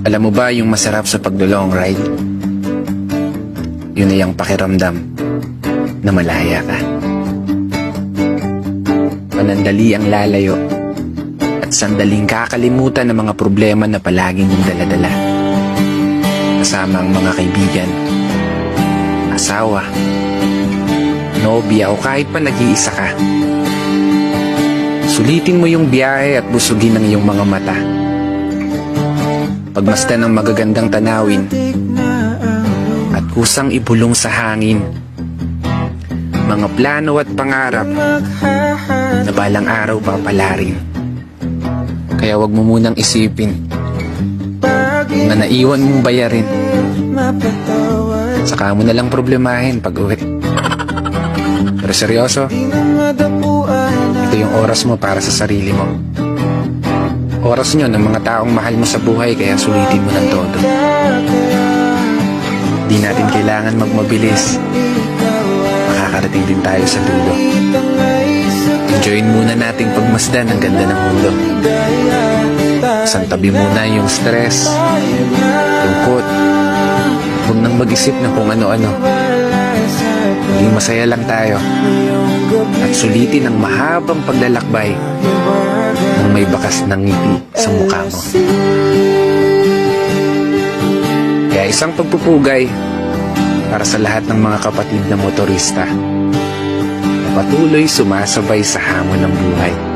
Alam mo ba yung masarap sa paglo-long ride? Yun ay ang pakiramdam na malaya ka. Panandali ang lalayo at sandaling kakalimutan ng mga problema na palaging mong daladala. Kasama ang mga kaibigan, asawa, nobya o kahit pa nag-iisa ka. Sulitin mo yung biyahe at busugin ang iyong mga mata. Pagmasdan ng magagandang tanawin at kusang ibulong sa hangin mga plano at pangarap na balang araw papalarin. Kaya wag mo munang isipin na naiwan mong bayarin. Saka mo na lang problemahin pag uwi. Pero seryoso, ito yung oras mo para sa sarili mo. Oras nyo ng mga taong mahal mo sa buhay, kaya sulitin mo ng todo. Di natin kailangan magmabilis. Makakarating din tayo sa dulo. Enjoyin muna nating pagmasdan ang ganda ng mundo. Santabi muna yung stress, lungkot. Huwag nang mag-isip na kung ano-ano. Maging masaya lang tayo. At sulitin ang mahabang paglalakbay nang may bakas ng ngiti sa mukha mo. Kaya isang pagpupugay para sa lahat ng mga kapatid na motorista na patuloy sumasabay sa hamon ng buhay.